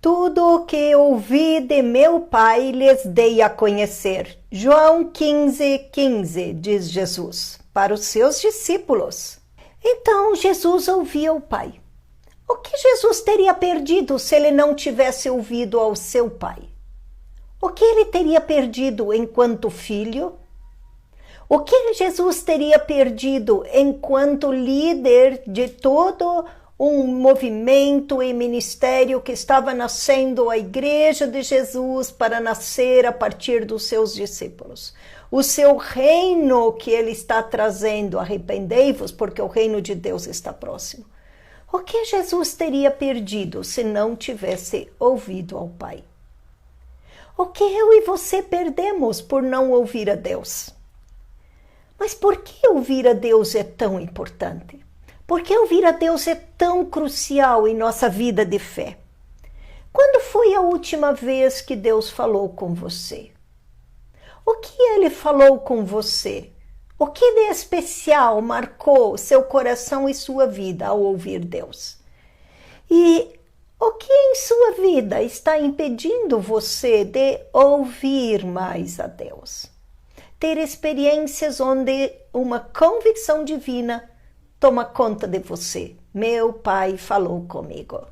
Tudo o que ouvi de meu Pai lhes dei a conhecer. João 15:15, diz Jesus, para os seus discípulos. Então Jesus ouvia o Pai. O que Jesus teria perdido se ele não tivesse ouvido ao seu Pai? O que ele teria perdido enquanto filho? O que Jesus teria perdido enquanto líder de todo um movimento e ministério que estava nascendo a Igreja de Jesus para nascer a partir dos seus discípulos? O seu reino que ele está trazendo, arrependei-vos porque o reino de Deus está próximo. O que Jesus teria perdido se não tivesse ouvido ao Pai? O que eu e você perdemos por não ouvir a Deus? Mas por que ouvir a Deus é tão importante? Por que ouvir a Deus é tão crucial em nossa vida de fé? Quando foi a última vez que Deus falou com você? O que Ele falou com você? O que de especial marcou seu coração e sua vida ao ouvir Deus? E o que em sua vida está impedindo você de ouvir mais a Deus? Ter experiências onde uma convicção divina toma conta de você. Meu Pai falou comigo.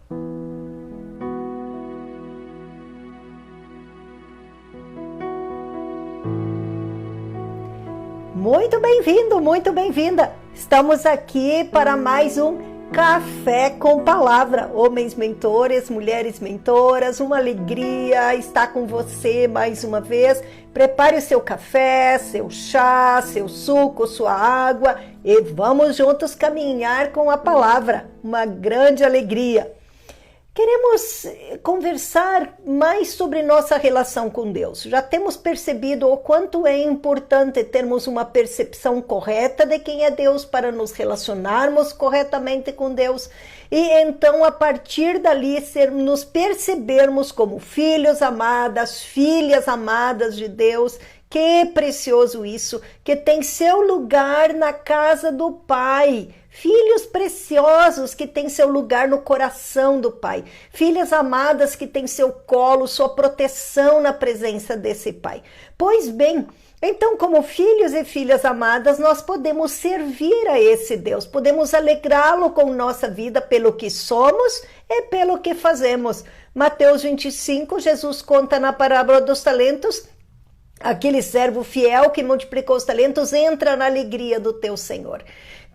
Muito bem-vindo, muito bem-vinda. Estamos aqui para mais um Café com Palavra. Homens mentores, mulheres mentoras, uma alegria estar com você mais uma vez. Prepare o seu café, seu chá, seu suco, sua água e vamos juntos caminhar com a palavra. Uma grande alegria. Queremos conversar mais sobre nossa relação com Deus. Já temos percebido o quanto é importante termos uma percepção correta de quem é Deus para nos relacionarmos corretamente com Deus e então a partir dali nos percebermos como filhos amadas, filhas amadas de Deus. Que precioso isso, que tem seu lugar na casa do Pai. Filhos preciosos que têm seu lugar no coração do Pai. Filhas amadas que têm seu colo, sua proteção na presença desse Pai. Pois bem, então como filhos e filhas amadas, nós podemos servir a esse Deus. Podemos alegrá-lo com nossa vida pelo que somos e pelo que fazemos. Mateus 25, Jesus conta na parábola dos talentos. Aquele servo fiel que multiplicou os talentos entra na alegria do teu Senhor.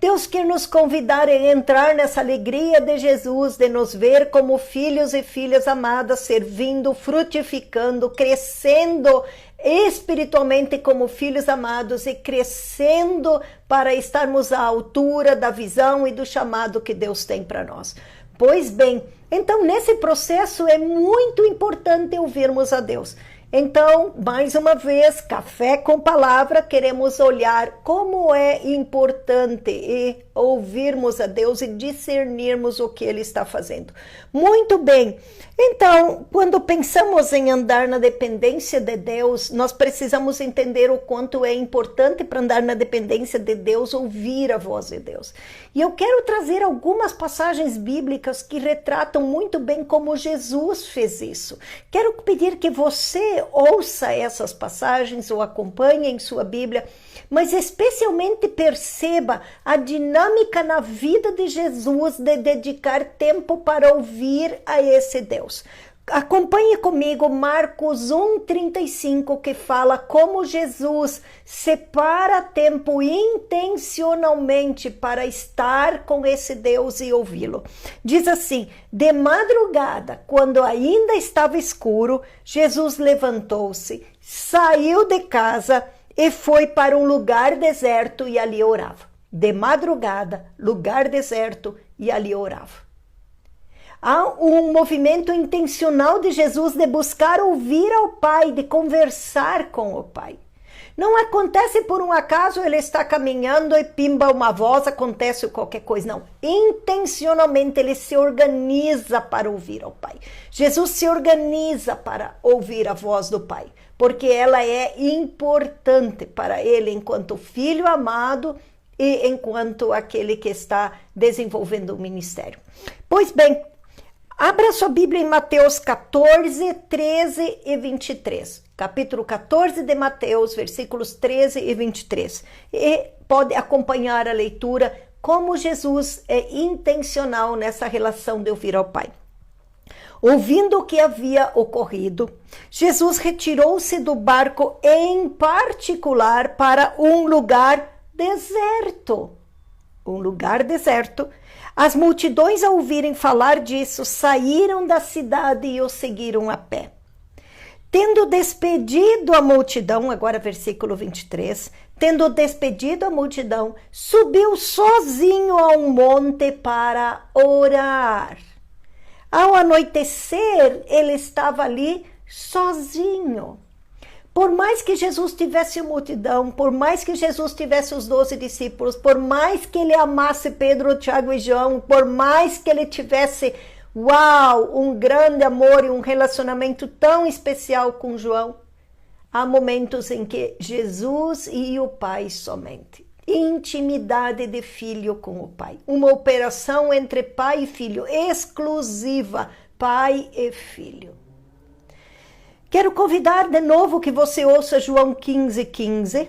Deus quer nos convidar a entrar nessa alegria de Jesus, de nos ver como filhos e filhas amadas, servindo, frutificando, crescendo espiritualmente como filhos amados e crescendo para estarmos à altura da visão e do chamado que Deus tem para nós. Pois bem, então nesse processo é muito importante ouvirmos a Deus. Então, mais uma vez, Café com Palavra, queremos olhar como é importante e ouvirmos a Deus e discernirmos o que Ele está fazendo. Muito bem, então, quando pensamos em andar na dependência de Deus, nós precisamos entender o quanto é importante para andar na dependência de Deus, ouvir a voz de Deus. E eu quero trazer algumas passagens bíblicas que retratam muito bem como Jesus fez isso. Quero pedir que você ouça essas passagens ou acompanhe em sua Bíblia, mas especialmente perceba a dinâmica na vida de Jesus de dedicar tempo para ouvir a esse Deus. Acompanhe comigo Marcos 1:35, que fala como Jesus separa tempo intencionalmente para estar com esse Deus e ouvi-lo. Diz assim: de madrugada, quando ainda estava escuro, Jesus levantou-se, saiu de casa e foi para um lugar deserto e ali orava. De madrugada, lugar deserto e ali orava. Há um movimento intencional de Jesus de buscar ouvir ao Pai, de conversar com o Pai. Não acontece por um acaso, ele está caminhando e pimba uma voz, acontece qualquer coisa. Não, intencionalmente ele se organiza para ouvir ao Pai. Jesus se organiza para ouvir a voz do Pai, porque ela é importante para ele enquanto filho amado e enquanto aquele que está desenvolvendo o ministério. Pois bem, Abra sua Bíblia em Mateus 14, 13 e 23. Capítulo 14 de Mateus, versículos 13 e 23. E pode acompanhar a leitura como Jesus é intencional nessa relação de ouvir ao Pai. Ouvindo o que havia ocorrido, Jesus retirou-se do barco em particular para um lugar deserto. Um lugar deserto. As multidões, ao ouvirem falar disso, saíram da cidade e o seguiram a pé. Tendo despedido a multidão, agora versículo 23, tendo despedido a multidão, subiu sozinho a um monte para orar. Ao anoitecer, ele estava ali sozinho. Por mais que Jesus tivesse multidão, por mais que Jesus tivesse os 12 discípulos, por mais que ele amasse Pedro, Tiago e João, por mais que ele tivesse, um grande amor e um relacionamento tão especial com João, há momentos em que Jesus e o Pai somente. Intimidade de filho com o Pai. Uma operação entre pai e filho, exclusiva, pai e filho. Quero convidar de novo que você ouça João 15:15,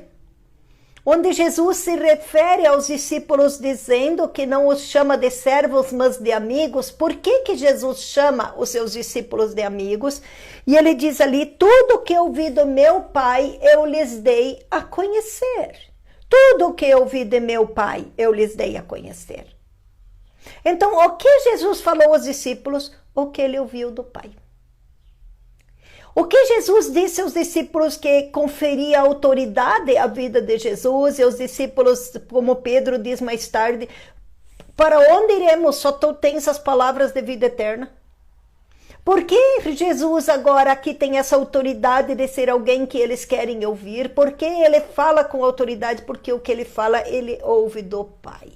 onde Jesus se refere aos discípulos dizendo que não os chama de servos, mas de amigos. Por que Jesus chama os seus discípulos de amigos? E ele diz ali, tudo que ouvi do meu Pai, eu lhes dei a conhecer. Tudo que eu ouvi de meu Pai, eu lhes dei a conhecer. Então, o que Jesus falou aos discípulos? O que ele ouviu do Pai. O que Jesus disse aos discípulos que conferia autoridade à vida de Jesus, e os discípulos, como Pedro diz mais tarde, para onde iremos? Só tu tens as palavras de vida eterna. Por que Jesus agora aqui tem essa autoridade de ser alguém que eles querem ouvir? Por que ele fala com autoridade? Porque o que ele fala, ele ouve do Pai.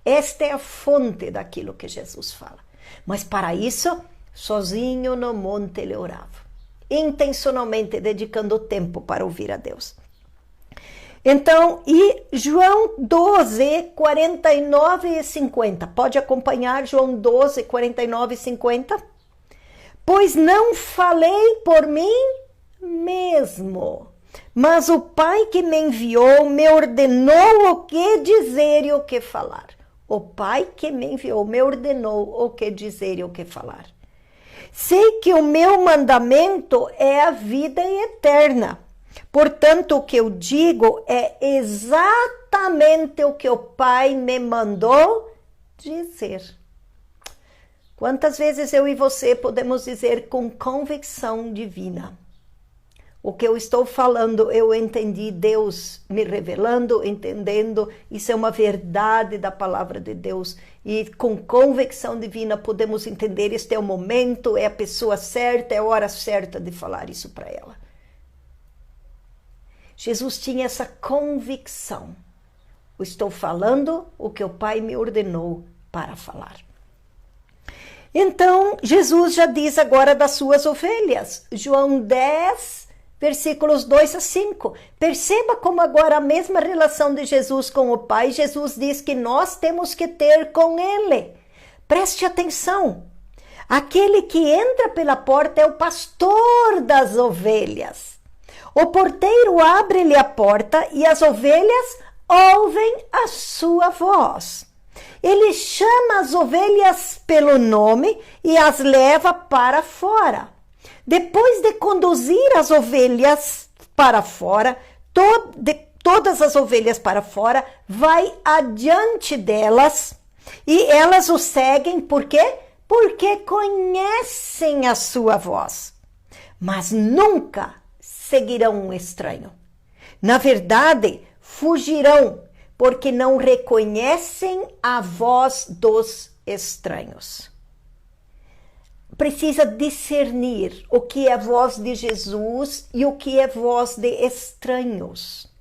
Esta é a fonte daquilo que Jesus fala. Mas para isso, sozinho no monte ele orava. Intencionalmente dedicando tempo para ouvir a Deus. Então, e João 12, 49 e 50. Pode acompanhar João 12, 49 e 50? Pois não falei por mim mesmo, mas o Pai que me enviou me ordenou o que dizer e o que falar. O Pai que me enviou me ordenou o que dizer e o que falar. Sei que o meu mandamento é a vida eterna. Portanto, o que eu digo é exatamente o que o Pai me mandou dizer. Quantas vezes eu e você podemos dizer com convicção divina? O que eu estou falando, eu entendi Deus me revelando, entendendo, isso é uma verdade da palavra de Deus. E com convicção divina podemos entender, este é o momento, é a pessoa certa, é a hora certa de falar isso para ela. Jesus tinha essa convicção. Eu estou falando o que o Pai me ordenou para falar. Então, Jesus já diz agora das suas ovelhas. João 10, versículos 2 a 5. Perceba como agora a mesma relação de Jesus com o Pai, Jesus diz que nós temos que ter com Ele. Preste atenção. Aquele que entra pela porta é o pastor das ovelhas. O porteiro abre-lhe a porta e as ovelhas ouvem a sua voz. Ele chama as ovelhas pelo nome e as leva para fora. Depois de conduzir as ovelhas para fora, todas as ovelhas para fora, vai adiante delas e elas o seguem. Por quê? Porque conhecem a sua voz, mas nunca seguirão um estranho. Na verdade, fugirão, porque não reconhecem a voz dos estranhos. Precisa discernir o que é voz de Jesus e o que é voz de estranhos.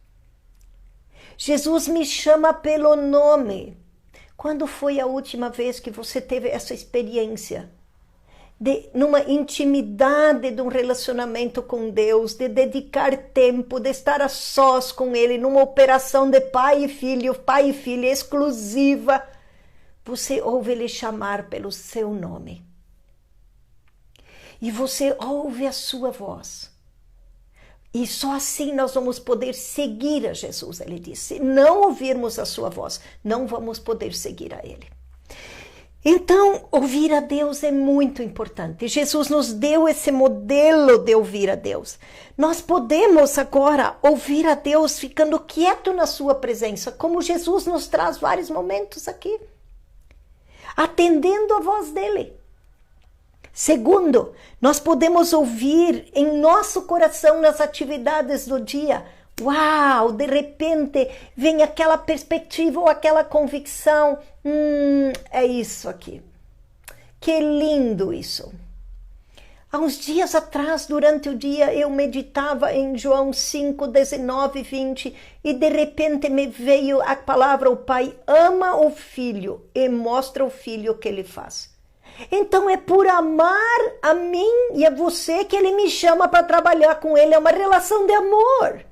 Jesus me chama pelo nome. Quando foi a última vez que você teve essa experiência? Numa intimidade de um relacionamento com Deus, de dedicar tempo, de estar a sós com Ele, numa operação de pai e filha exclusiva, você ouve Ele chamar pelo seu nome. e você ouve a sua voz. E só assim nós vamos poder seguir a Jesus, ele disse. Se não ouvirmos a sua voz, não vamos poder seguir a ele. Então, ouvir a Deus é muito importante. Jesus nos deu esse modelo de ouvir a Deus. Nós podemos agora ouvir a Deus ficando quieto na sua presença, como Jesus nos traz vários momentos aqui, atendendo a voz dele. Segundo, nós podemos ouvir em nosso coração nas atividades do dia. Uau, de repente vem aquela perspectiva ou aquela convicção. É isso aqui. Que lindo isso. Há uns dias atrás, durante o dia, eu meditava em João 5, 19 e 20 e de repente me veio a palavra: o Pai ama o Filho e mostra o Filho o que ele faz. Então é por amar a mim e a você que ele me chama para trabalhar com ele. É uma relação de amor.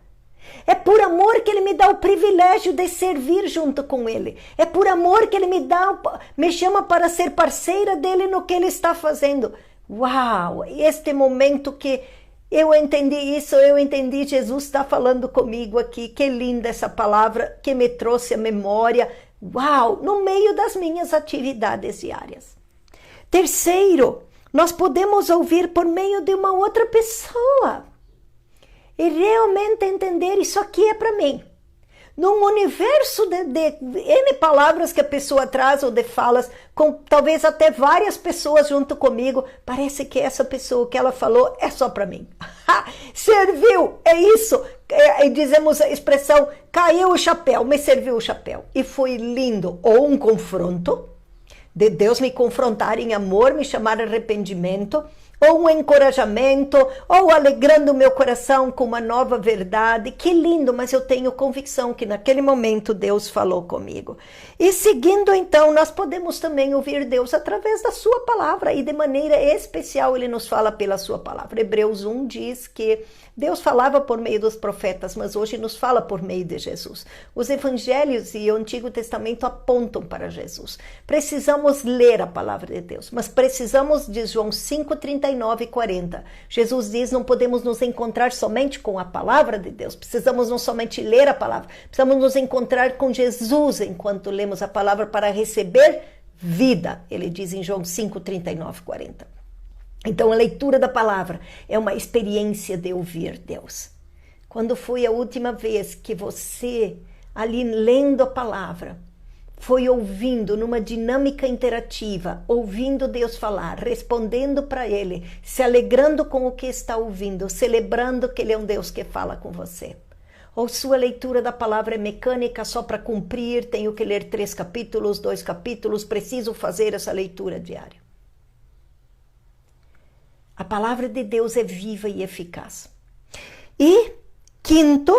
É por amor que ele me dá o privilégio de servir junto com ele. É por amor que ele me chama para ser parceira dele no que ele está fazendo. Uau! Este momento que eu entendi isso, eu entendi, Jesus está falando comigo aqui. Que linda essa palavra que me trouxe à memória. Uau! No meio das minhas atividades diárias. Terceiro, nós podemos ouvir por meio de uma outra pessoa e realmente entender: isso aqui é para mim. Num universo de N palavras que a pessoa traz ou de falas, com talvez até várias pessoas junto comigo, parece que essa pessoa que ela falou é só para mim. Serviu, é isso. Dizemos a expressão: caiu o chapéu, me serviu o chapéu. E foi lindo. Ou um confronto, de Deus me confrontar em amor, me chamar a arrependimento, ou um encorajamento, ou alegrando o meu coração com uma nova verdade. Que lindo, mas eu tenho convicção que naquele momento Deus falou comigo. E seguindo então, nós podemos também ouvir Deus através da sua palavra, e de maneira especial ele nos fala pela sua palavra. Hebreus 1 diz que Deus falava por meio dos profetas, mas hoje nos fala por meio de Jesus. Os evangelhos e o Antigo Testamento apontam para Jesus. Precisamos ler a palavra de Deus, mas precisamos, de João 5, 39 e 40. Jesus diz: não podemos nos encontrar somente com a palavra de Deus, precisamos não somente ler a palavra, precisamos nos encontrar com Jesus enquanto lemos a palavra para receber vida. Ele diz em João 5, 39 e 40. Então, a leitura da palavra é uma experiência de ouvir Deus. Quando foi a última vez que você, ali lendo a palavra, foi ouvindo numa dinâmica interativa, ouvindo Deus falar, respondendo para Ele, se alegrando com o que está ouvindo, celebrando que Ele é um Deus que fala com você? Ou sua leitura da palavra é mecânica, só para cumprir, tenho que ler 3 capítulos, 2 capítulos, preciso fazer essa leitura diária? A palavra de Deus é viva e eficaz. E, quinto,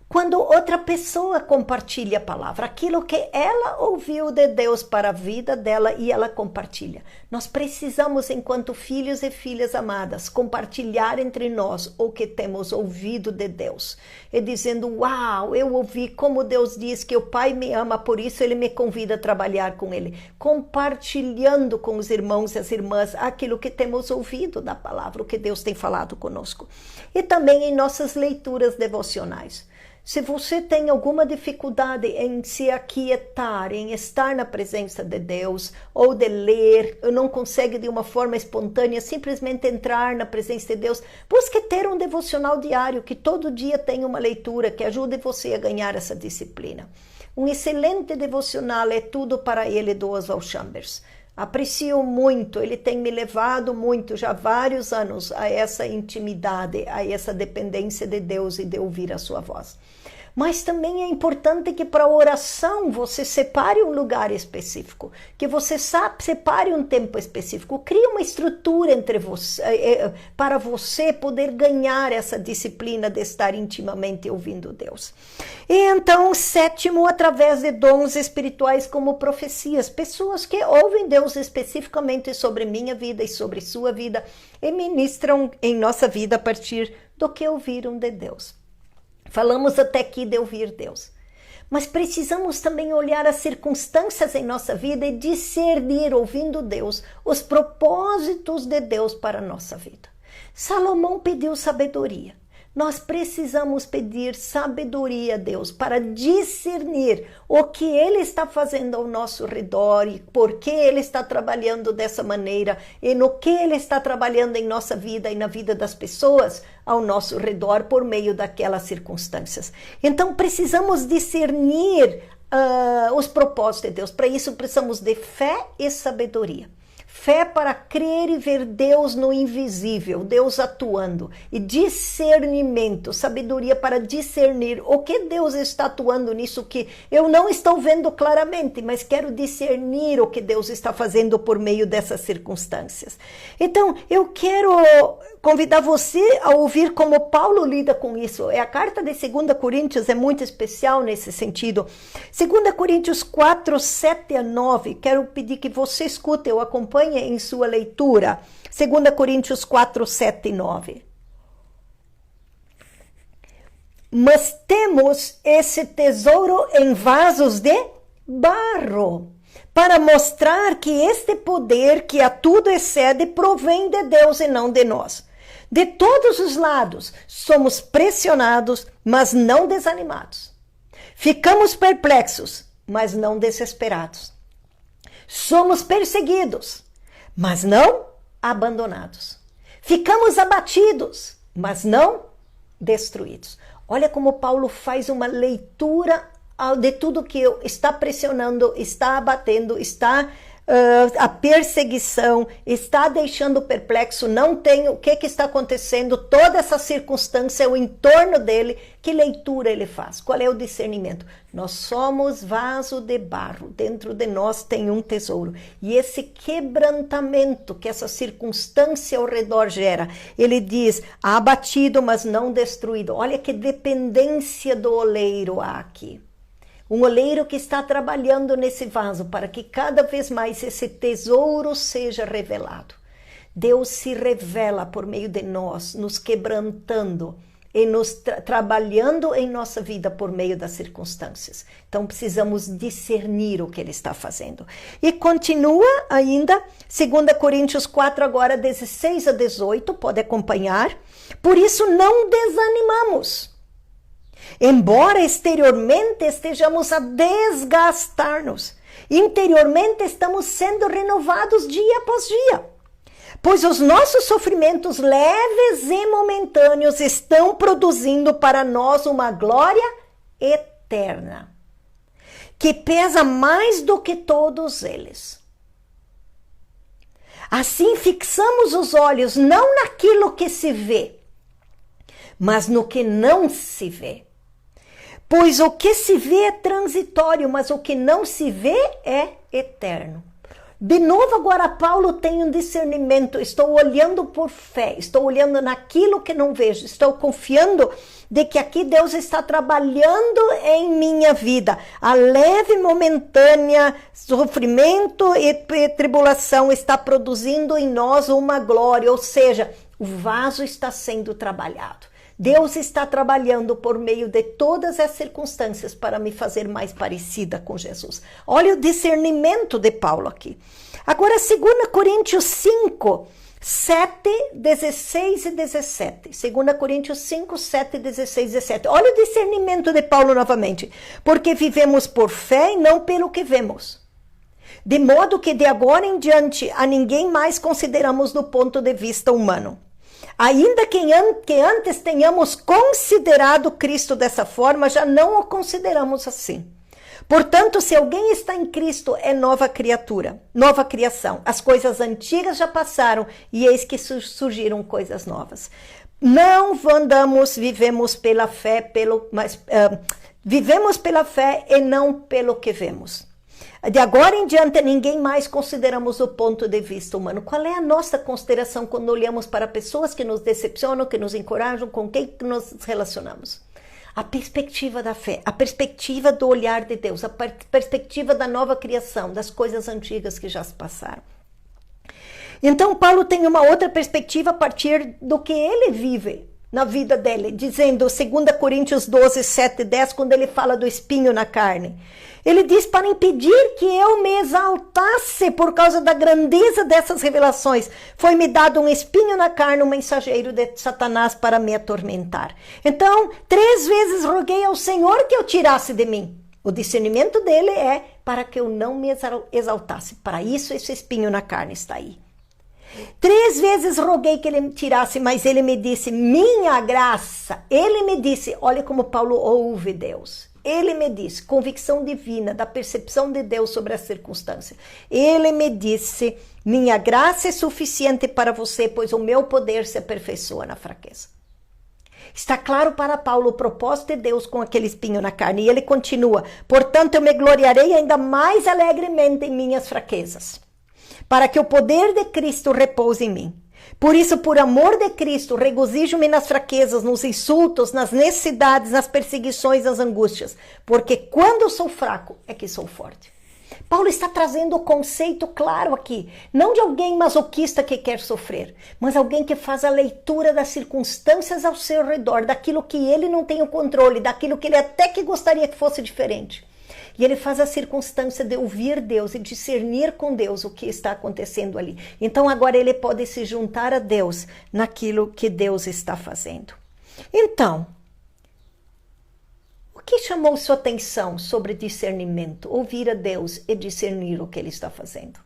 quando outra pessoa compartilha a palavra, aquilo que ela ouviu de Deus para a vida dela e ela compartilha. Nós precisamos, enquanto filhos e filhas amadas, compartilhar entre nós o que temos ouvido de Deus. E dizendo: uau, eu ouvi como Deus diz que o Pai me ama, por isso Ele me convida a trabalhar com Ele. Compartilhando com os irmãos e as irmãs aquilo que temos ouvido da palavra, o que Deus tem falado conosco. E também em nossas leituras devocionais. Se você tem alguma dificuldade em se aquietar, em estar na presença de Deus, ou de ler, ou não consegue de uma forma espontânea simplesmente entrar na presença de Deus, busque ter um devocional diário, que todo dia tenha uma leitura que ajude você a ganhar essa disciplina. Um excelente devocional é Tudo para Ele, do Oswald Chambers. Aprecio muito, ele tem me levado muito, já há vários anos, a essa intimidade, a essa dependência de Deus e de ouvir a sua voz. Mas também é importante que para a oração você separe um lugar específico, que você separe um tempo específico, crie uma estrutura entre você, para você poder ganhar essa disciplina de estar intimamente ouvindo Deus. E então, sétimo, através de dons espirituais como profecias, pessoas que ouvem Deus especificamente sobre minha vida e sobre sua vida e ministram em nossa vida a partir do que ouviram de Deus. Falamos até aqui de ouvir Deus. mas precisamos também olhar as circunstâncias em nossa vida e discernir, ouvindo Deus, os propósitos de Deus para a nossa vida. Salomão pediu sabedoria. Nós precisamos pedir sabedoria a Deus para discernir o que Ele está fazendo ao nosso redor e por que Ele está trabalhando dessa maneira e no que Ele está trabalhando em nossa vida e na vida das pessoas ao nosso redor por meio daquelas circunstâncias. Então precisamos discernir os propósitos de Deus. Para isso precisamos de fé e sabedoria. Fé para crer e ver Deus no invisível, Deus atuando. E discernimento, sabedoria para discernir o que Deus está atuando nisso que eu não estou vendo claramente, mas quero discernir o que Deus está fazendo por meio dessas circunstâncias. Então, eu quero convidar você a ouvir como Paulo lida com isso. A carta de 2 Coríntios é muito especial nesse sentido. 2 Coríntios 4, 7 a 9. Quero pedir que você escute ou acompanhe em sua leitura. 2 Coríntios 4, 7 e 9. Mas temos esse tesouro em vasos de barro, para mostrar que este poder que a tudo excede provém de Deus e não de nós. De todos os lados, somos pressionados, mas não desanimados. Ficamos perplexos, mas não desesperados. Somos perseguidos, mas não abandonados. Ficamos abatidos, mas não destruídos. Olha como Paulo faz uma leitura de tudo que está pressionando, está abatendo, está a perseguição, está deixando perplexo, não tem o que está acontecendo, toda essa circunstância, o entorno dele. Que leitura ele faz? Qual é o discernimento? Nós somos vaso de barro, dentro de nós tem um tesouro. E esse quebrantamento que essa circunstância ao redor gera, ele diz, abatido, mas não destruído. Olha que dependência do oleiro há aqui. Um oleiro que está trabalhando nesse vaso para que cada vez mais esse tesouro seja revelado. Deus se revela por meio de nós, nos quebrantando e nos trabalhando em nossa vida por meio das circunstâncias. Então precisamos discernir o que Ele está fazendo. E continua ainda, 2 Coríntios 4, agora 16 a 18, pode acompanhar. Por isso não desanimamos. Embora exteriormente estejamos a desgastar-nos, interiormente estamos sendo renovados dia após dia. Pois os nossos sofrimentos leves e momentâneos estão produzindo para nós uma glória eterna, que pesa mais do que todos eles. Assim fixamos os olhos não naquilo que se vê, mas no que não se vê. Pois o que se vê é transitório, mas o que não se vê é eterno. De novo, agora Paulo tem um discernimento. Estou olhando por fé, estou olhando naquilo que não vejo, estou confiando de que aqui Deus está trabalhando em minha vida. A leve, momentânea sofrimento e tribulação está produzindo em nós uma glória, ou seja, o vaso está sendo trabalhado. Deus está trabalhando por meio de todas as circunstâncias para me fazer mais parecida com Jesus. Olha o discernimento de Paulo aqui. Agora, 2 Coríntios 5, 7, 16 e 17. 2 Coríntios 5, 7, 16 e 17. Olha o discernimento de Paulo novamente. Porque vivemos por fé e não pelo que vemos. De modo que de agora em diante a ninguém mais consideramos do ponto de vista humano. Ainda que antes tenhamos considerado Cristo dessa forma, já não o consideramos assim. Portanto, se alguém está em Cristo, é nova criatura, nova criação. As coisas antigas já passaram e eis que surgiram coisas novas. Não vivemos pela fé, vivemos pela fé e não pelo que vemos. De agora em diante, ninguém mais consideramos o ponto de vista humano. Qual é a nossa consideração quando olhamos para pessoas que nos decepcionam, que nos encorajam, com quem nos relacionamos? A perspectiva da fé, a perspectiva do olhar de Deus, a perspectiva da nova criação, das coisas antigas que já se passaram. Então, Paulo tem uma outra perspectiva a partir do que ele vive na vida dele, dizendo, 2 Coríntios 12, 7 e 10, quando ele fala do espinho na carne. Ele diz, para impedir que eu me exaltasse por causa da grandeza dessas revelações, foi-me dado um espinho na carne, um mensageiro de Satanás para me atormentar. Então, 3 vezes roguei ao Senhor que eu tirasse de mim. O discernimento dele é para que eu não me exaltasse. Para isso, esse espinho na carne está aí. 3 vezes roguei que ele me tirasse, mas ele me disse, minha graça. Ele me disse, olha como Paulo ouve Deus. Ele me disse, convicção divina da percepção de Deus sobre a circunstância. Ele me disse, minha graça é suficiente para você, pois o meu poder se aperfeiçoa na fraqueza. Está claro para Paulo o propósito de Deus com aquele espinho na carne. E ele continua, portanto eu me gloriarei ainda mais alegremente em minhas fraquezas, para que o poder de Cristo repouse em mim. Por isso, por amor de Cristo, regozijo-me nas fraquezas, nos insultos, nas necessidades, nas perseguições, nas angústias. Porque quando eu sou fraco, é que sou forte. Paulo está trazendo o conceito claro aqui. Não de alguém masoquista que quer sofrer, mas alguém que faz a leitura das circunstâncias ao seu redor, daquilo que ele não tem o controle, daquilo que ele até que gostaria que fosse diferente. E ele faz a circunstância de ouvir Deus e discernir com Deus o que está acontecendo ali. Então agora ele pode se juntar a Deus naquilo que Deus está fazendo. Então, o que chamou sua atenção sobre discernimento? Ouvir a Deus e discernir o que ele está fazendo.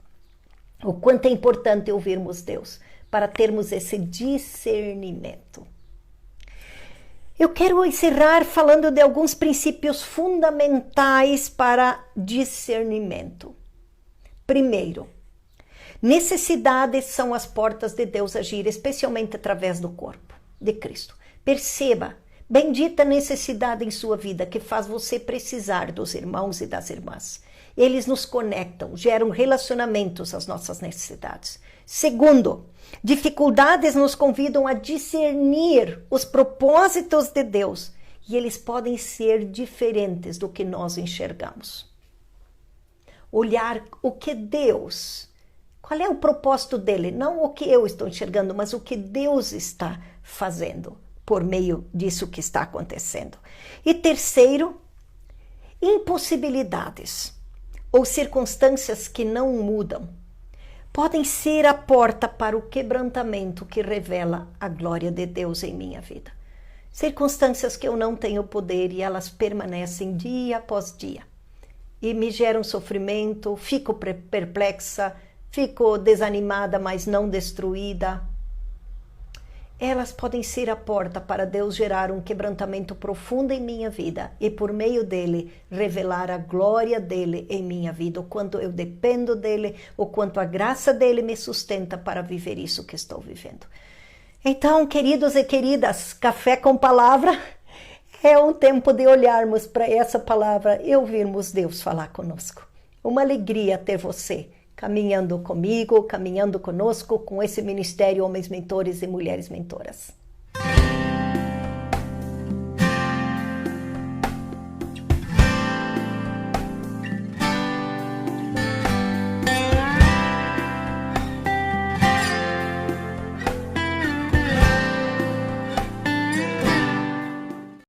O quanto é importante ouvirmos Deus para termos esse discernimento. Eu quero encerrar falando de alguns princípios fundamentais para discernimento. Primeiro, necessidades são as portas de Deus agir, especialmente através do corpo de Cristo. Perceba, bendita necessidade em sua vida que faz você precisar dos irmãos e das irmãs. Eles nos conectam, geram relacionamentos às nossas necessidades. Segundo, dificuldades nos convidam a discernir os propósitos de Deus e eles podem ser diferentes do que nós enxergamos. Olhar o que Deus, qual é o propósito dele? Não o que eu estou enxergando, mas o que Deus está fazendo por meio disso que está acontecendo. E terceiro, impossibilidades ou circunstâncias que não mudam podem ser a porta para o quebrantamento que revela a glória de Deus em minha vida. Circunstâncias que eu não tenho poder e elas permanecem dia após dia. E me geram sofrimento, fico perplexa, fico desanimada, mas não destruída. Elas podem ser a porta para Deus gerar um quebrantamento profundo em minha vida e por meio dele revelar a glória dele em minha vida, o quanto eu dependo dele, o quanto a graça dele me sustenta para viver isso que estou vivendo. Então, queridos e queridas, Café com Palavra é um tempo de olharmos para essa palavra e ouvirmos Deus falar conosco. Uma alegria ter você caminhando comigo, caminhando conosco, com esse ministério Homens Mentores e Mulheres Mentoras.